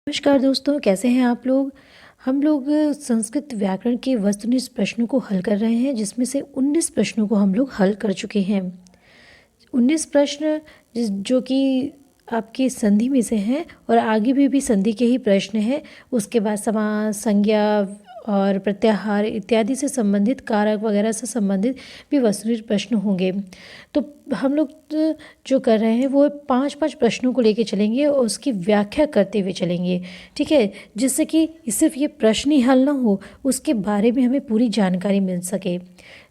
नमस्कार दोस्तों, कैसे हैं आप लोग। हम लोग संस्कृत व्याकरण के वस्तुनिष्ठ प्रश्नों को हल कर रहे हैं, जिसमें से 19 प्रश्नों को हम लोग हल कर चुके हैं। 19 प्रश्न जो कि आपकी संधि में से हैं और आगे भी संधि के ही प्रश्न हैं। उसके बाद समास, संज्ञा और प्रत्याहार इत्यादि से संबंधित, कारक वगैरह से संबंधित भी वस्तुनिष्ठ प्रश्न होंगे। तो हम लोग जो कर रहे हैं वो 5-5 प्रश्नों को लेके चलेंगे और उसकी व्याख्या करते हुए चलेंगे, ठीक है, जिससे कि सिर्फ ये प्रश्न ही हल ना हो, उसके बारे में हमें पूरी जानकारी मिल सके,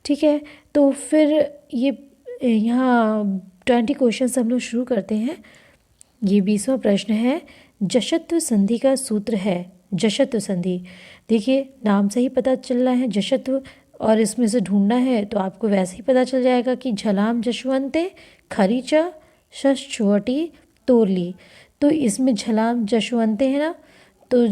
ठीक है। तो फिर ये यहाँ 20 क्वेश्चन हम लोग शुरू करते हैं। ये 20वां प्रश्न है, जशत्व संधि का सूत्र है। जशत्व संधि, देखिए नाम से ही पता चल रहा है जशत्व, और इसमें से ढूंढना है तो आपको वैसे ही पता चल जाएगा कि झलाम जशवंते खरीचा षष्ठवटी तोरली। तो इसमें झलाम जशवंते है ना, तो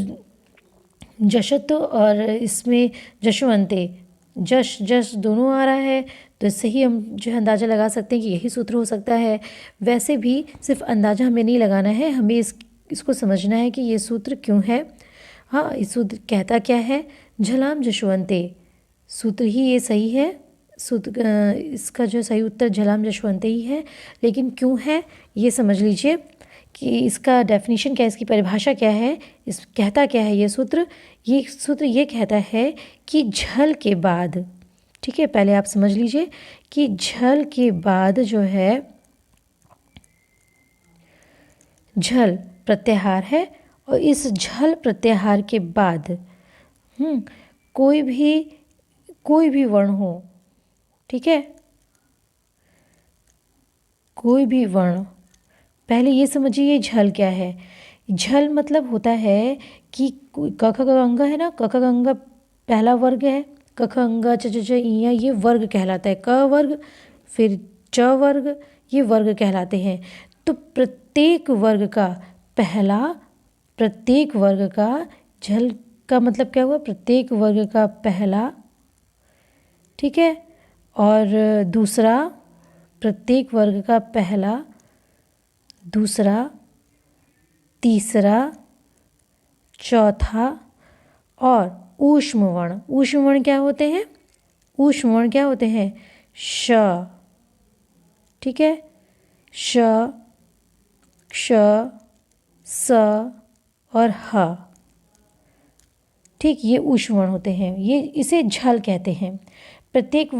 जशत्व और इसमें जशवंते, जश जश दोनों आ रहा है, तो इससे ही हम जो है अंदाज़ा लगा सकते हैं कि यही सूत्र हो सकता है। वैसे भी सिर्फ अंदाज़ा हमें नहीं लगाना है, हमें इसको समझना है कि ये सूत्र क्यों है। हाँ, इस सूत्र कहता क्या है, झलाम जशवंते, सूत्र ही ये सही है। सूत्र इसका जो सही उत्तर झलाम जशवंते ही है, लेकिन क्यों है ये समझ लीजिए कि इसका डेफिनेशन क्या है, इसकी परिभाषा क्या है, इस कहता क्या है ये सूत्र। ये सूत्र ये कहता है कि झल के बाद, ठीक है, पहले आप समझ लीजिए कि झल के बाद जो है, झल प्रत्याहार है और इस झल प्रत्याहार के बाद कोई भी वर्ण हो, ठीक है, कोई भी वर्ण। पहले ये समझिए ये झल क्या है। झल मतलब होता है कि क ख गंगा है ना, क ख गंगा पहला वर्ग है, क ख गंगा च च च इया, ये वर्ग कहलाता है। क वर्ग, फिर च वर्ग, ये वर्ग कहलाते हैं। तो प्रत्येक वर्ग का झल का मतलब क्या हुआ, प्रत्येक वर्ग का पहला, ठीक है, और दूसरा, प्रत्येक वर्ग का पहला, दूसरा, तीसरा, चौथा और ऊष्म वर्ण। ऊष्म वर्ण क्या होते हैं, ऊष्म वर्ण क्या होते हैं, श, ठीक है, श, क्ष, स और ह, ठीक, ये ऊष्म वर्ण होते हैं, ये इसे झल कहते हैं। प्रत्येक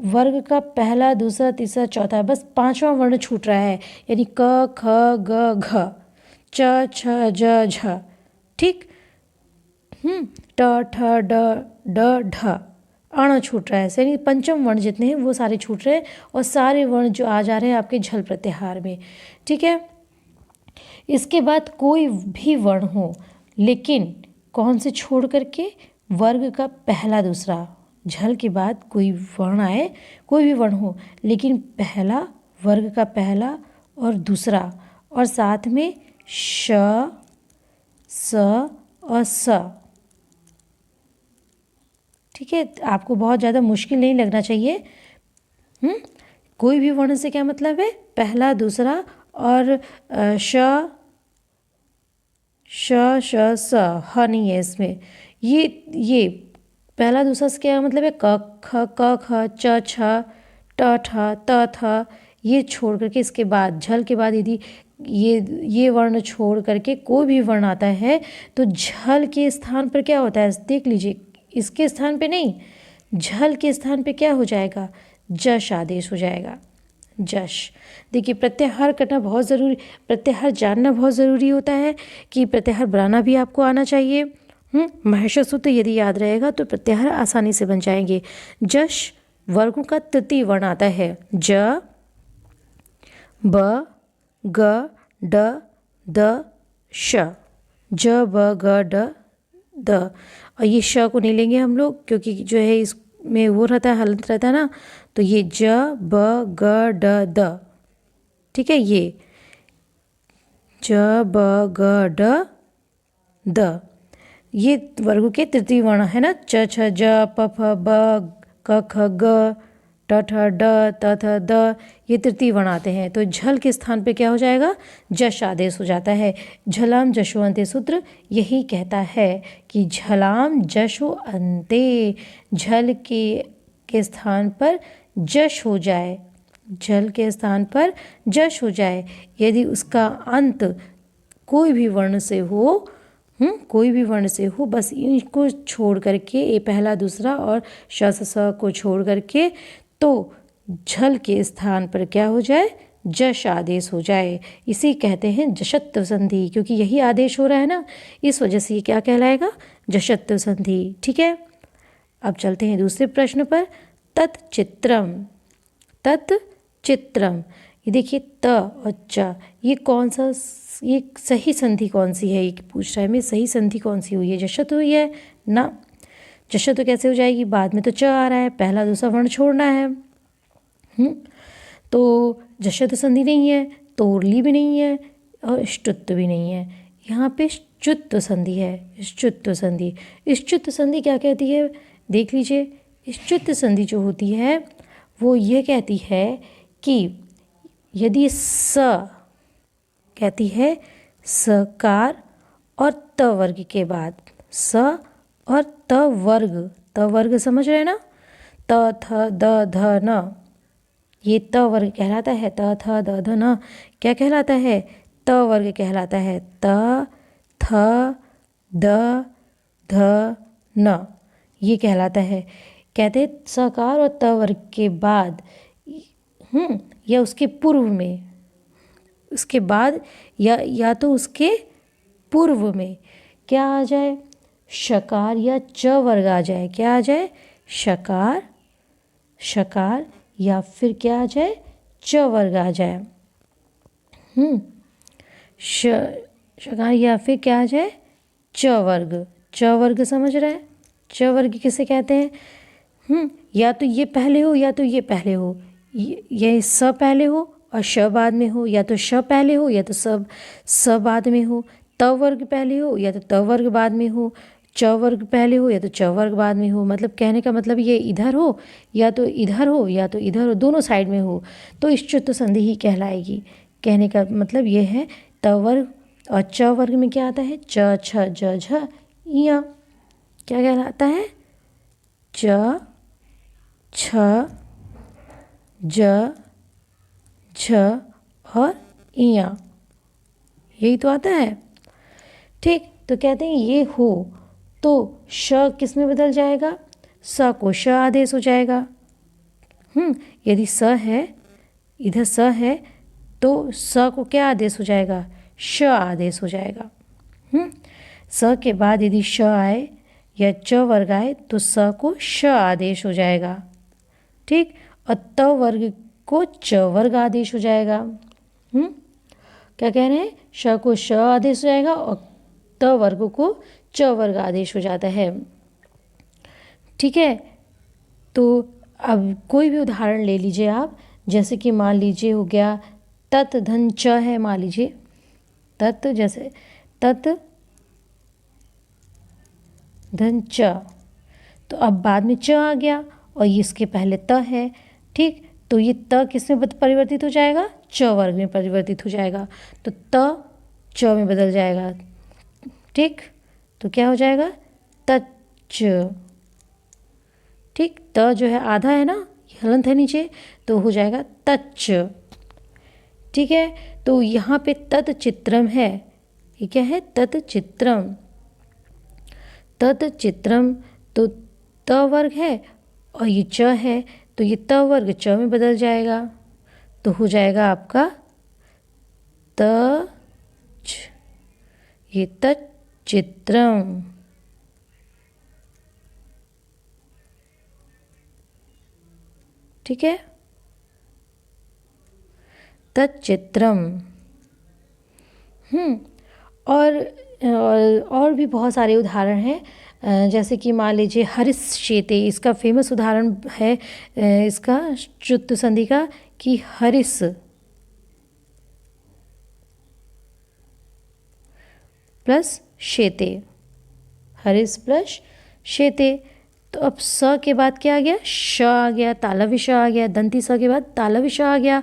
वर्ग का पहला, दूसरा, तीसरा, चौथा, बस 5वां वर्ण छूट रहा है, यानी क ख ग घ च छ ज झ, ठीक, ट ठ ड ड ढ, अण छूट रहा है, यानी पंचम वर्ण जितने हैं वो सारे छूट रहे हैं और सारे वर्ण जो आ जा रहे हैं आपके झल प्रत्याहार में, ठीक है। इसके बाद कोई भी वर्ण हो, लेकिन कौन से छोड़ करके, वर्ग का पहला, दूसरा, झल के बाद कोई वर्ण आए, कोई भी वर्ण हो, लेकिन पहला, वर्ग का पहला और दूसरा, और साथ में श, स और स, ठीक है। आपको बहुत ज़्यादा मुश्किल नहीं लगना चाहिए। कोई भी वर्ण से क्या मतलब है, पहला, दूसरा और श स, ह नहीं है इसमें। ये पहला, दूसरा से क्या मतलब है, क ख च छ ट ठ त थ, ये छोड़ करके इसके बाद, झल के बाद यदि ये वर्ण छोड़ करके कोई भी वर्ण आता है तो झल के स्थान पर क्या होता है, देख लीजिए, इसके स्थान पे नहीं, झल के स्थान पे क्या हो जाएगा, जश आदेश हो जाएगा, जश। देखिए, प्रत्याहार करना बहुत ज़रूरी, प्रत्याहार जानना बहुत ज़रूरी होता है कि प्रत्याहार बनाना भी आपको आना चाहिए। महेश्वर सूत्र यदि याद रहेगा तो प्रत्याहार आसानी से बन जाएंगे। जश वर्गों का तृतीय वर्ण आता है, ज, ब, ग, ड, द, श, ज, ब, ग, ड, द। और ये श को नहीं लेंगे हम लोग, क्योंकि जो है इसमें वो रहता है, हलंत रहता है ना, तो ये ज, ब, ग, ड, द, ठीक है, ये ज, ब, ग, ड, द, ये वर्गों के तृतीय वर्ण है ना, च छ ज प फ ब क ख ग ट ट ठ ड त थ द, ये तृतीय वर्ण आते हैं। तो झल के स्थान पे क्या हो जाएगा, जश आदेश हो जाता है। झलाम जशो अंते सूत्र यही कहता है कि झलाम जशो अंते, झल के स्थान पर जश हो जाए, झल के स्थान पर जश हो जाए यदि उसका अंत कोई भी वर्ण से हो, कोई भी वर्ण से हो, बस इनको छोड़ करके, ये पहला दूसरा और श स को छोड़ करके, तो झल के स्थान पर क्या हो जाए, जश आदेश हो जाए। इसे कहते हैं जशत्व संधि, क्योंकि यही आदेश हो रहा है ना, इस वजह से ये क्या कहलाएगा, जशत्व संधि। ठीक है, अब चलते हैं दूसरे प्रश्न पर। तत्चित्रम, तत्चित्रम, ये देखिए त और च, ये कौन सा, ये सही संधि कौन सी है, ये पूछ रहा है मैं, सही संधि कौन सी हुई है, जशत हुई है ना। जशत तो कैसे हो जाएगी, बाद में तो च आ रहा है, पहला दूसरा वर्ण छोड़ना है। तो जशत संधि नहीं है, तोरली भी नहीं है और ष्टुत्व भी नहीं है, यहाँ पे च्युत्व संधि है, च्युत्व संधि। च्युत्व संधि क्या कहती है, देख लीजिए। च्युत्व संधि जो होती है वो ये कहती है कि यदि स कहती है सकार और त वर्ग के बाद, स और त वर्ग समझ रहे हैं ना, त थ द ध न, ये त वर्ग कहलाता है। त थ द ध न क्या कहलाता है, त वर्ग कहलाता है। त थ द ध न ये कहलाता है। कहते हैं सकार और त वर्ग के बाद या उसके पूर्व में, उसके बाद या तो उसके पूर्व में क्या आ जाए, शकार या च वर्ग आ जाए। क्या आ जाए, शकार या फिर क्या आ जाए, च वर्ग आ जाए। शकार या फिर क्या आ जाए, च वर्ग समझ रहे हैं। च वर्ग किसे कहते हैं, या तो ये पहले हो या तो ये पहले हो, ये स पहले हो और श बाद में हो, या तो श पहले हो या तो स बाद में हो, त वर्ग पहले हो या तो त वर्ग बाद में हो, च वर्ग पहले हो या तो च वर्ग बाद में हो। मतलब कहने का मतलब ये इधर हो या तो इधर हो या तो इधर हो, दोनों साइड में हो तो च्युत्व संधि ही कहलाएगी। कहने का मतलब ये है। त वर्ग और च वर्ग में क्या आता है, च छ ज झ या क्या कहलाता है, च छ ज झ और इया, यही तो आता है। ठीक, तो कहते हैं ये हो तो श किस में बदल जाएगा, स को श आदेश हो जाएगा। यदि स है, इधर स है तो स को क्या आदेश हो जाएगा, श आदेश हो जाएगा। स के बाद यदि श आए या च वर्ग आए तो स को श आदेश हो जाएगा। ठीक, और त वर्ग को च वर्ग आदेश हो जाएगा। क्या कह रहे हैं, श को श आदेश हो जाएगा और त वर्ग को च वर्ग आदेश हो जाता है। ठीक है, तो अब कोई भी उदाहरण ले लीजिए आप, जैसे कि मान लीजिए हो गया तत् धन च है, मान लीजिए तत्, जैसे तत् धन च, तो अब बाद में च आ गया और इसके पहले त है। ठीक, तो ये त किस में परिवर्तित हो जाएगा, च वर्ग में परिवर्तित हो जाएगा, तो त च में बदल जाएगा। ठीक, तो क्या हो जाएगा, तच्च। ठीक, त जो है आधा है ना, हलंत है नीचे, तो हो जाएगा तच्च। ठीक है, तो यहाँ पे तत्चित्रम है, ये क्या है, तत्चित्रम। तत्चित्रम तो त वर्ग है और ये च है, तो ये त वर्ग च में बदल जाएगा, तो हो जाएगा आपका तच, ये तच्चित्रम। ठीक है, तच्चित्रम। और भी बहुत सारे उदाहरण हैं, जैसे कि मान लीजिए हरिष्येते, इसका फेमस उदाहरण है इसका च्युत्व संधि का, कि हरिस प्लस शेते, हरिस प्लस शेते, तो अब स के बाद क्या आ गया, श आ गया, तालव्य श आ गया, दंती स के बाद तालव्य श आ गया।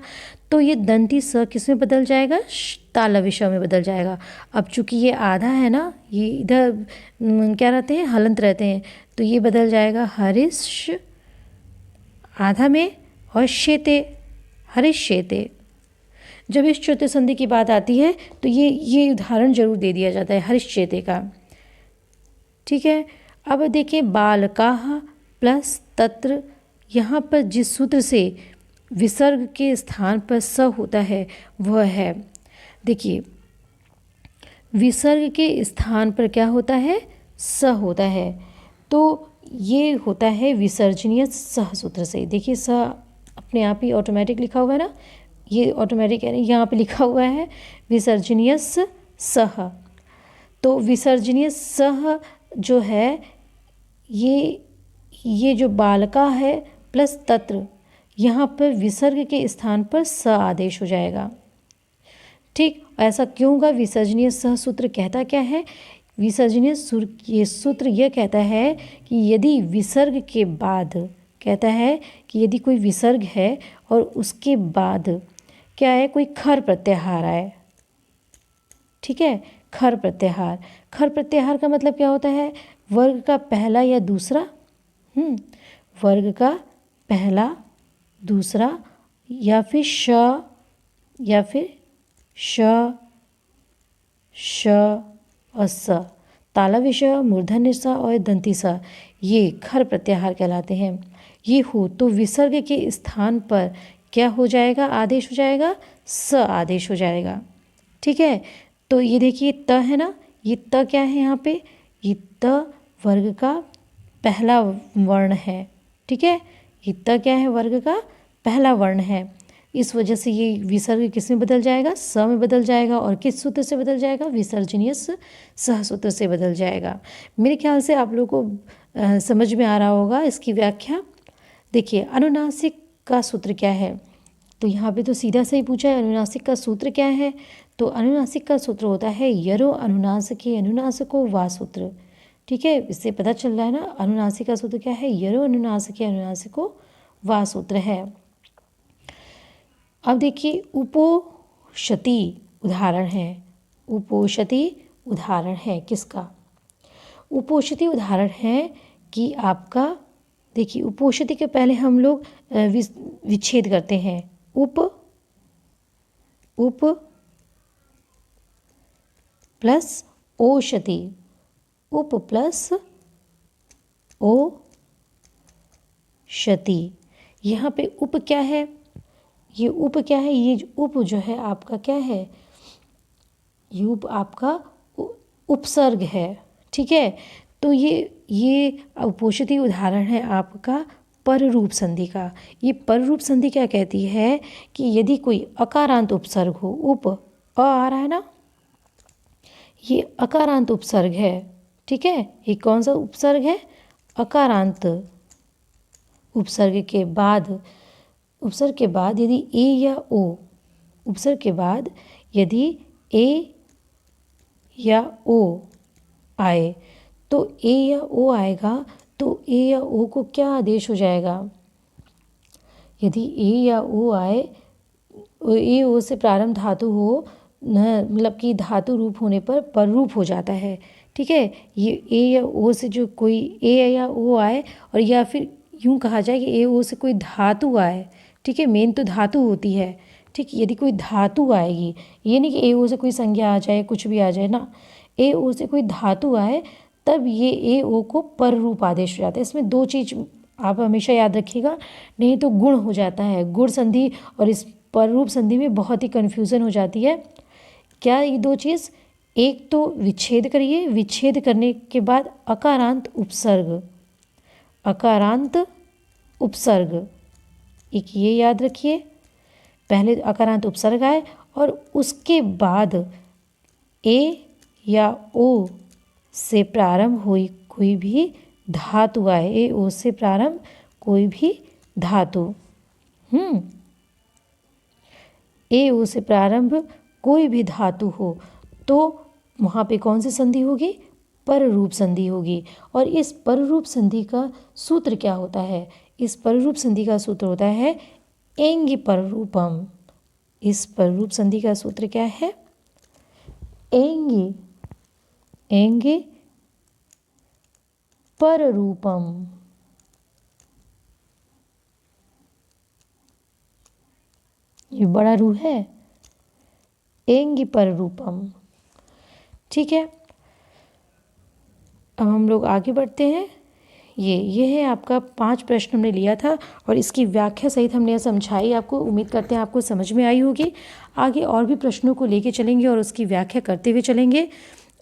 तो ये दंती स किस में बदल जाएगा, तालव्य श में बदल जाएगा। अब चूंकि ये आधा है ना, ये इधर क्या रहते हैं, हलंत रहते हैं, तो ये बदल जाएगा हरिश आधा में और शेते, हरिश शेते। जब इस चौथे संधि की बात आती है तो ये उदाहरण जरूर दे दिया जाता है हरिश शेते का। ठीक है, अब देखिए बालकाः प्लस तत्र, यहाँ पर जिस सूत्र से विसर्ग के स्थान पर स होता है वह है, देखिए विसर्ग के स्थान पर क्या होता है, स होता है। तो ये होता है विसर्जनीय सह सूत्र से। देखिए स अपने आप ही ऑटोमेटिक लिखा हुआ है ना, ये ऑटोमेटिक है, यहाँ पे लिखा हुआ है विसर्जनीय सह। तो विसर्जनीय सह जो है ये जो बालका है प्लस तत्र, यहाँ पर विसर्ग के स्थान पर स आदेश हो जाएगा। ठीक, ऐसा क्यों होगा, विसर्जनीय सह सूत्र कहता क्या है, विसर्जनीय ये सूत्र यह कहता है कि यदि विसर्ग के बाद, कहता है कि यदि कोई विसर्ग है और उसके बाद क्या है, कोई खर प्रत्याहार आए। ठीक है, खर प्रत्याहार, खर प्रत्याहार का मतलब क्या होता है, वर्ग का पहला या दूसरा, वर्ग का पहला दूसरा या फिर श या फिर श श और स, तालव्य श, मूर्धन्य स और दंती स, ये खर प्रत्याहार कहलाते हैं। ये हो तो विसर्ग के स्थान पर क्या हो जाएगा, आदेश हो जाएगा, स आदेश हो जाएगा। ठीक है, तो ये देखिए त है ना, ये त क्या है यहाँ पे, ये त वर्ग का पहला वर्ण है। ठीक है, ये त क्या है, वर्ग का पहला वर्ण है, इस वजह से ये विसर्ग किस में बदल जाएगा, स में बदल जाएगा। और किस सूत्र से बदल जाएगा, विसर्जनीय सह सूत्र से बदल जाएगा। मेरे ख्याल से आप लोगों को समझ में आ रहा होगा इसकी व्याख्या। देखिए अनुनासिक का सूत्र क्या है, तो यहाँ पे तो सीधा से ही पूछा है अनुनासिक का सूत्र क्या है। तो अनुनासिक का सूत्र होता है यरो अनुनासिके अनुनासिको वा सूत्र। ठीक है, इससे पता चल रहा है ना, अनुनासिक का सूत्र क्या है, यरो अनुनासिके अनुनासिको वा सूत्र है। अब देखिए उपोषति उदाहरण है, उपोषति उदाहरण है किसका, उपोषति उदाहरण है कि आपका, देखिए उपोषति के पहले हम लोग विच्छेद करते हैं, उप प्लस ओषति, उप प्लस ओषति। यहाँ पे उप क्या है, ये उप क्या है, ये उप जो है आपका क्या है, ये उप आपका उपसर्ग है। ठीक है, तो ये उपोषिति उदाहरण है आपका पररूप संधि का। ये पररूप संधि क्या कहती है कि यदि कोई अकारांत उपसर्ग हो, उप आ रहा है ना, ये अकारांत उपसर्ग है। ठीक है, ये कौन सा उपसर्ग है, अकारांत उपसर्ग के बाद यदि ए या ओ, उपसर्ग के बाद यदि ए या ओ आए, तो ए या ओ आएगा तो ए या ओ को क्या आदेश हो जाएगा, यदि ए या ओ आए, ए ओ से प्रारंभ धातु हो न, मतलब कि धातु रूप होने पर पररूप हो जाता है। ठीक है, ये ए या ओ से जो कोई ए या ओ आए, और या फिर यूँ कहा जाए कि ए ओ से कोई धातु आए। ठीक है, मेन तो धातु होती है। ठीक, यदि कोई धातु आएगी, ये नहीं कि ए ओ से कोई संज्ञा आ जाए, कुछ भी आ जाए ना, ए ओ से कोई धातु आए तब ये ए ओ को पररूप आदेश हो जाता है। इसमें दो चीज़ आप हमेशा याद रखिएगा, नहीं तो गुण हो जाता है, गुण संधि और इस पररूप संधि में बहुत ही कन्फ्यूज़न हो जाती है। क्या ये दो चीज़, एक तो विच्छेद करिए, विच्छेद करने के बाद अकारांत उपसर्ग, अकारांत उपसर्ग, एक ये याद रखिए, पहले अकारांत उपसर्ग आए और उसके बाद ए या ओ से प्रारंभ हुई कोई भी धातु आए, ए ओ से प्रारंभ कोई भी धातु, ए ओ से प्रारंभ कोई भी धातु हो, तो वहाँ पे कौन सी संधि होगी, पररूप संधि होगी। और इस पररूप संधि का सूत्र क्या होता है? इस पररूप संधि का सूत्र होता है एंगी पररूपम। इस पररूप संधि का सूत्र क्या है? एंगी एंगी पररूपम। ये बड़ा रू है, एंगी पररूपम। ठीक है, अब हम लोग आगे बढ़ते हैं। ये है आपका 5 प्रश्न हमने लिया था और इसकी व्याख्या सहित हमने समझाई आपको। उम्मीद करते हैं आपको समझ में आई होगी। आगे और भी प्रश्नों को लेके चलेंगे और उसकी व्याख्या करते हुए चलेंगे,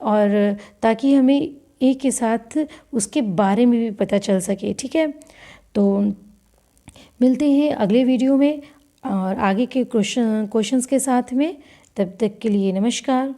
और ताकि हमें एक के साथ उसके बारे में भी पता चल सके। ठीक है, तो मिलते हैं अगले वीडियो में और आगे के क्वेश्चंस के साथ में। तब तक के लिए नमस्कार।